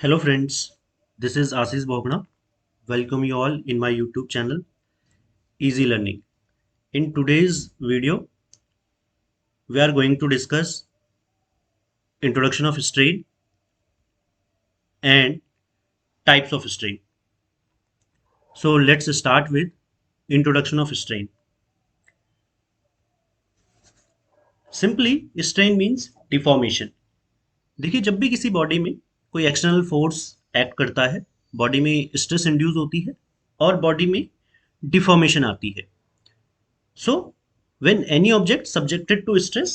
Hello friends, this is Ashish Bogna. Welcome you all in my YouTube channel Easy Learning. In today's video, we are going to discuss introduction of strain and types of strain. So let's start with introduction of strain. Simply, strain means deformation. देखिए जब भी किसी body में कोई external force act करता है, body में stress induce होती है और बॉडी में डिफॉर्मेशन आती है. So when any object subjected to stress,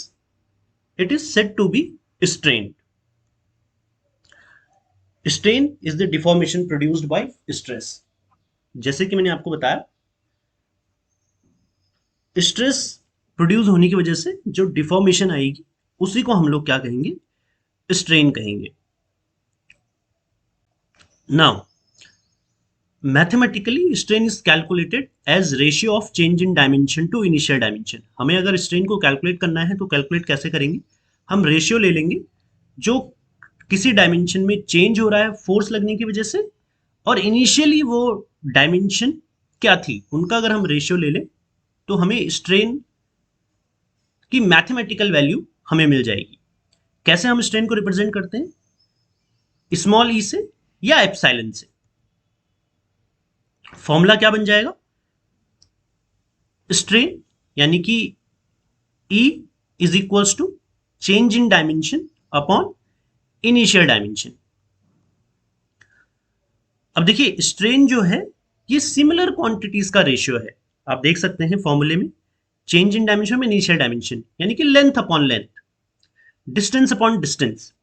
it is said to be strained. Strain is the deformation produced by stress. जैसे कि मैंने आपको बताया, स्ट्रेस प्रोड्यूस होने की वजह से जो डिफॉर्मेशन आएगी उसी को हम लोग क्या कहेंगे, स्ट्रेन कहेंगे. Now mathematically strain is calculated as ratio of change in dimension to initial dimension. हमें अगर स्ट्रेन को कैलकुलेट करना है तो कैलकुलेट कैसे करेंगे, हम रेशियो ले लेंगे जो किसी डायमेंशन में चेंज हो रहा है फोर्स लगने की वजह से, और इनिशियली वो डायमेंशन क्या थी उनका अगर हम रेशियो ले लें तो हमें स्ट्रेन की मैथमेटिकल वैल्यू हमें मिल जाएगी. कैसे हम स्ट्रेन को रिप्रेजेंट करते हैं, स्मॉल ई से या एप्सिलॉन से. फॉर्मूला क्या बन जाएगा, स्ट्रेन यानी कि E is equals to change in dimension upon initial dimension. अब देखिए स्ट्रेन जो है ये सिमिलर क्वांटिटीज का रेशियो है. आप देख सकते हैं फॉर्मूले में चेंज इन डायमेंशन में इनिशियल डायमेंशन यानी कि length upon length, distance upon distance,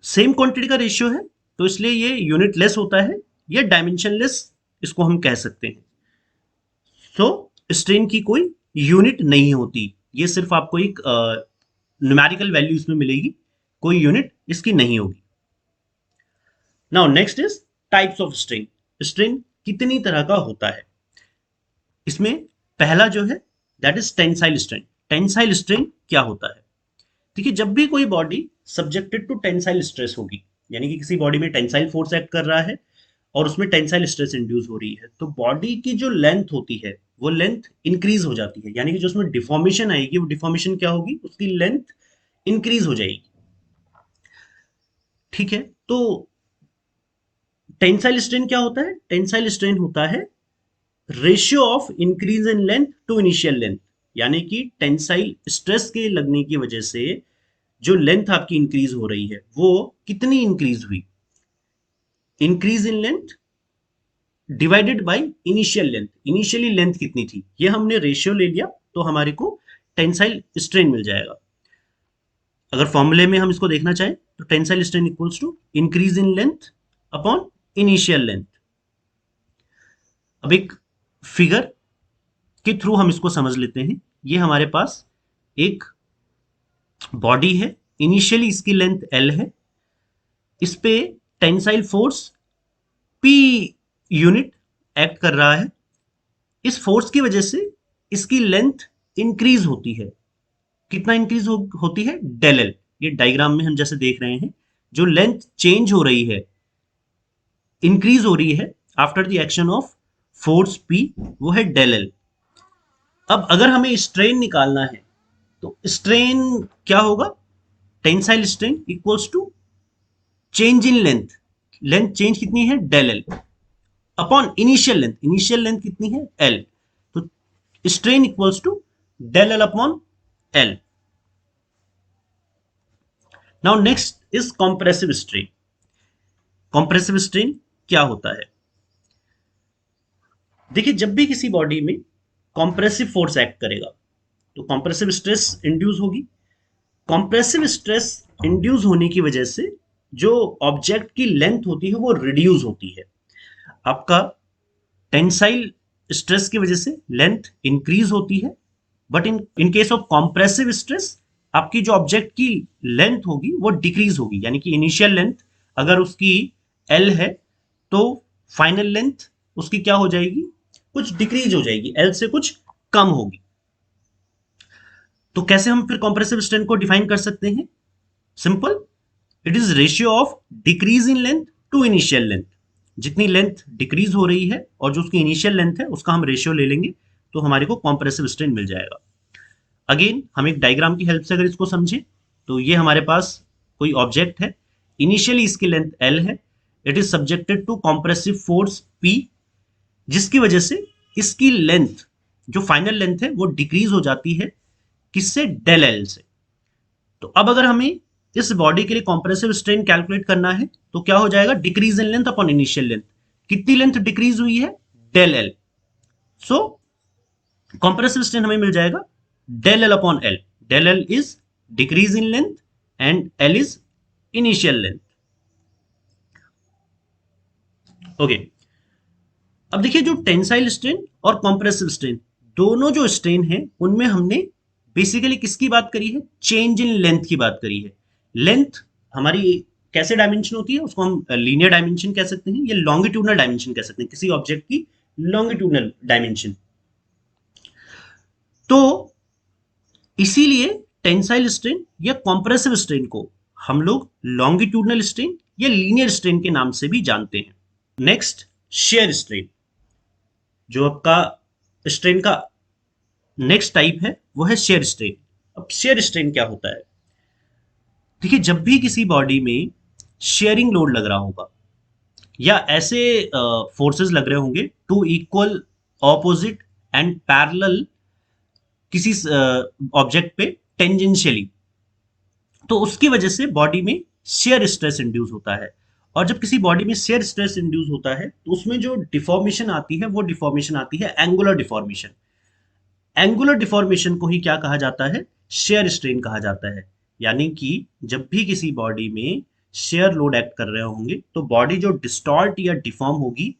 same quantity का रेशियो है तो इसलिए ये यूनिट लेस होता है या डायमेंशन लेस इसको हम कह सकते हैं. तो स्ट्रेन की कोई यूनिट नहीं होती, ये सिर्फ आपको एक न्यूमेरिकल वैल्यू इसमें मिलेगी, कोई यूनिट इसकी नहीं होगी. Now next is types of strain. Strain कितनी तरह का होता है, इसमें पहला जो है that is tensile strain. Tensile strain क्या होता है, देखिए जब भी कोई body subjected to tensile stress होगी, यानी कि किसी बॉडी में टेंसाइल फोर्स एक्ट कर रहा है और उसमें टेंसाइल स्ट्रेस इंड्यूस हो रही है, तो बॉडी की जो लेंथ होती है वो लेंथ इंक्रीज हो जाती है. यानी कि जो उसमें डिफॉर्मेशन आएगी वो डिफॉर्मेशन क्या होगी, उसकी लेंथ इंक्रीज हो जाएगी. ठीक है, तो टेंसाइल स्ट्रेन क्या होता है, टेंसाइल स्ट्रेन होता है ratio of increase in length to initial length. यानी कि टेंसाइल स्ट्रेस के लगने की वजह से जो लेंथ आपकी इंक्रीज हो रही है वो कितनी इंक्रीज हुई, increase in length divided by initial length. Initially length कितनी थी ये हमने रेशियो ले लिया तो हमारे को टेंसाइल स्ट्रेन मिल जाएगा. अगर फॉर्मूले में हम इसको देखना चाहें तो tensile strain equals to increase in length upon initial length. अब एक फिगर के थ्रू हम इसको समझ लेते हैं. ये हमारे पास एक बॉडी है, इनिशियली इसकी लेंथ L है, इस पे tensile force P unit act कर रहा है. इस फोर्स की वजह से इसकी लेंथ इंक्रीज होती है. कितना इंक्रीज होती है, डेल एल. ये डायग्राम में हम जैसे देख रहे हैं जो लेंथ चेंज हो रही है, इंक्रीज हो रही है after the action of force P, वो है डेल एल. अब अगर हमें स्ट्रेन निकालना है तो स्ट्रेन क्या होगा, tensile strain equals to change in length. Length change कितनी है, del L upon initial length. Initial length कितनी है, एल. तो strain equals to del L upon L. Now next is compressive strain. Compressive strain क्या होता है, देखिए जब भी किसी बॉडी में कॉम्प्रेसिव फोर्स एक्ट करेगा तो कॉम्प्रेसिव स्ट्रेस इंड्यूस होगी. कॉम्प्रेसिव स्ट्रेस इंड्यूस होने की वजह से जो ऑब्जेक्ट की लेंथ होती है वो रिड्यूस होती है. आपका टेंसाइल स्ट्रेस की वजह से लेंथ इंक्रीज होती है, but in case of compressive stress आपकी जो ऑब्जेक्ट की लेंथ होगी वो डिक्रीज होगी. यानी कि इनिशियल लेंथ अगर उसकी L है तो फाइनल लेंथ उसकी क्या हो जाएगी, कुछ डिक्रीज हो जाएगी, L से कुछ कम होगी. तो कैसे हम फिर कॉम्प्रेसिव स्ट्रेन को डिफाइन कर सकते हैं, simple, it is ratio of decrease in length to initial length. जितनी लेंथ डिक्रीज हो रही है और जो उसकी इनिशियल लेंथ है उसका हम रेशियो ले लेंगे तो हमारे को कॉम्प्रेसिव स्ट्रेन मिल जाएगा। अगेन हम एक डायग्राम की हेल्प से अगर इसको समझें तो ये हमारे पास कोई ऑब्जेक्ट है, इनिशियली इसकी लेंथ L है, it is subjected to compressive force P, जिसकी वजह से इसकी लेंथ जो फाइनल लेंथ है वो डिक्रीज हो जाती है किससे, डेल एल से। तो अब अगर हमें इस बॉडी के लिए कॉम्प्रेसिव स्ट्रेन कैलकुलेट करना है तो क्या हो जाएगा, decrease in length upon initial length. कितनी लेंथ डिक्रीज हुई है, del L. So compressive strain हमें मिल जाएगा del L upon L. Del L is decrease in length and L is initial length. Okay, अब देखिए जो टेंसाइल स्ट्रेन और कॉम्प्रेसिव स्ट्रेन दोनों जो स्ट्रेन है उनमें हमने बेसिकली किसकी बात करी है, चेंज इन लेंथ की बात करी है। लेंथ हमारी कैसे डायमेंशन होती है, उसको हम लीनियर डायमेंशन कह सकते हैं, या लॉन्गिट्यूडनल डायमेंशन कह सकते हैं, किसी ऑब्जेक्ट की लॉन्गिट्यूडनल डायमेंशन। तो इसीलिए टेंसाइल स्ट्रेन या कॉम्प्रेसिव स्ट्रेन को हम लोग लॉन्गिट्यूडनल स्ट्रेन या लीनियर स्ट्रेन के नाम से भी जानते हैं। Next, shear strain. जो आपका स्ट्रेन का नेक्स्ट टाइप है वो है शेयर स्ट्रेन। अब शेयर स्ट्रेन क्या होता है, देखिए जब भी किसी बॉडी में शेयरिंग लोड लग रहा होगा या ऐसे फोर्सेस लग रहे होंगे two equal, opposite and parallel किसी ऑब्जेक्ट पे टेंजेंशियली, तो उसकी वजह से बॉडी में शेयर स्ट्रेस इंड्यूस होता है। और जब किसी बॉडी में शेयर स्ट्रेस इंड्यूस होता है तो उसमें जो डिफॉर्मेशन आती है वो डिफॉर्मेशन आती है एंगुलर डिफॉर्मेशन। एंगुलर डिफॉर्मेशन को ही क्या कहा जाता है, शेयर स्ट्रेन कहा जाता है। यानी कि जब भी किसी बॉडी में शेयर लोड एक्ट कर रहे होंगे तो बॉडी जो डिस्टॉर्ट या डिफॉर्म होगी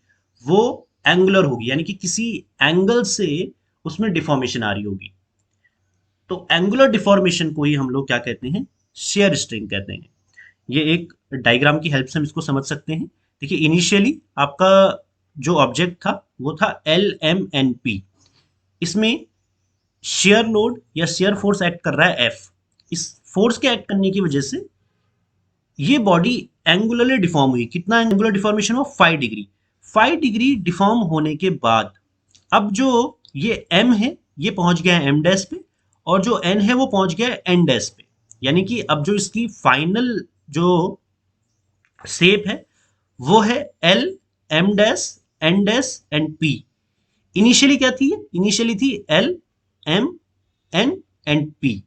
वो एंगुलर होगी, यानी कि किसी एंगल से उसमें डिफॉर्मेशन आ रही होगी। तो एंगुलर डिफॉर्मेशन को ही हम लोग क्या कहते हैं, शेयर स्ट्रेन कहते हैं। ये एक डायग्राम की हेल्प से हम इसको समझ सकते हैं। देखिए इनिशियली आपका जो ऑब्जेक्ट था वो था LMNP, इसमें शेयर लोड या शेयर फोर्स एक्ट कर रहा है F। इस फोर्स के एक्ट करने की वजह से ये बॉडी एंगुलरली डिफॉर्म हुई। कितना एंगुलर डिफॉर्मेशन हुआ, 5 डिग्री। 5 डिग्री डिफॉर्म होने के बाद अब जो ये M है ये पहुंच गया है M डैश पे, और जो N है वो पहुंच गया है N डैश पे। यानी कि अब जो इसकी फाइनल जो शेप है वो है L, M dash, N dash and P। Initially क्या थी, इनिशियली थी L, M, N and P।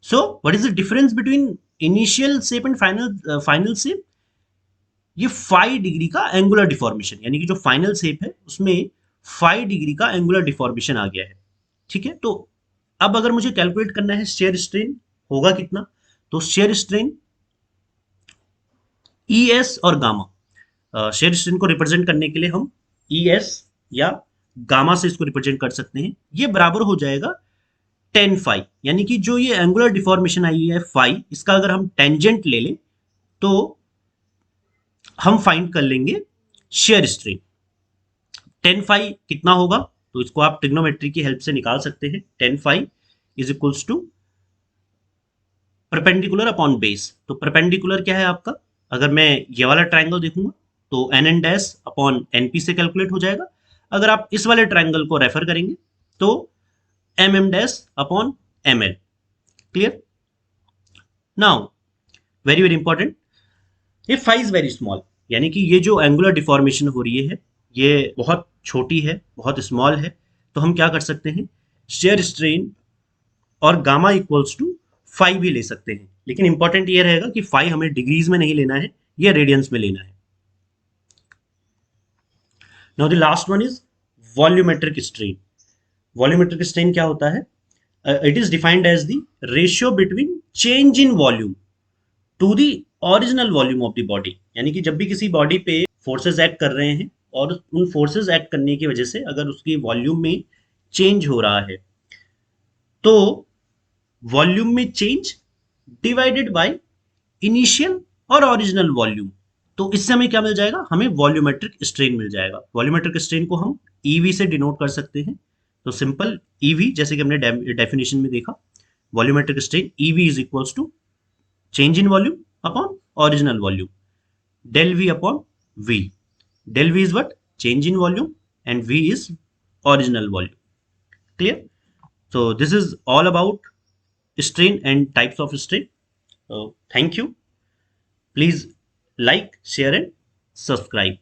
So what is the difference between initial shape and final shape, ये 5 डिग्री का एंगुलर डिफॉर्मेशन, यानी कि जो फाइनल शेप है उसमें 5 डिग्री का एंगुलर डिफॉर्मेशन आ गया है। ठीक है, तो अब अगर मुझे कैलकुलेट करना है शेयर स्ट्रेन होगा कितना, तो शेयर स्ट्रेन ES और गामा, शेयर स्ट्रेन को रिप्रेजेंट करने के लिए हम ES या गामा से इसको रिप्रेजेंट कर सकते हैं। ये बराबर हो जाएगा 10 फाई, यानी कि जो ये एंगुलर डिफॉर्मेशन आई है फाई, इसका अगर हम टेंजेंट ले लें तो हम फाइंड कर लेंगे शेयर स्ट्रेन। 10 फाई कितना होगा, तो इसको आप ट्रिग्नोमेट्री की हेल्प से निकाल सकते हैं। 10 phi is equals to perpendicular upon base. तो परपेंडिकुलर क्या है आपका, अगर मैं ये वाला ट्राइंगल देखूंगा तो NN डैश अपॉन NP से कैलकुलेट हो जाएगा। अगर आप इस वाले ट्राइंगल को रेफर करेंगे तो MM dash upon ML। Clear? Now very very important, if phi is very small, यानी कि ये जो एंगुलर डिफॉर्मेशन हो रही है ये बहुत छोटी है, बहुत स्मॉल है, तो हम क्या कर सकते हैं, शेयर स्ट्रेन और गामा इक्वल्स टू फाई भी ले सकते हैं। लेकिन इंपॉर्टेंट ये रहेगा कि फाई हमें डिग्रीज में नहीं लेना है, ये रेडियंस में लेना है। Now the last one is volumetric strain. Volumetric strain क्या होता है, it is defined as the ratio between change in volume to the original volume of the body. यानी कि जब भी किसी बॉडी पे फोर्सेस एक्ट कर रहे हैं और उन फोर्सेस एक्ट करने की वजह से अगर उसकी वॉल्यूम में चेंज हो रहा है तो वॉल्यूम में चेंज डिवाइडेड बाय इनिशियल और ओरिजिनल वॉल्यूम, तो इससे हमें क्या मिल जाएगा, हमें वॉल्यूमेट्रिक स्ट्रेन मिल जाएगा। वॉल्यूमेट्रिक स्ट्रेन को हम EV से डिनोट कर सकते हैं। तो सिंपल EV, जैसे कि हमने डेफिनेशन में देखा, volumetric strain EV is equals to change in volume upon original volume. Del V upon V. Del V is what? Change in volume, and V is original volume. Clear? So this is all about strain and types of strain. Thank you. Please like, share and subscribe.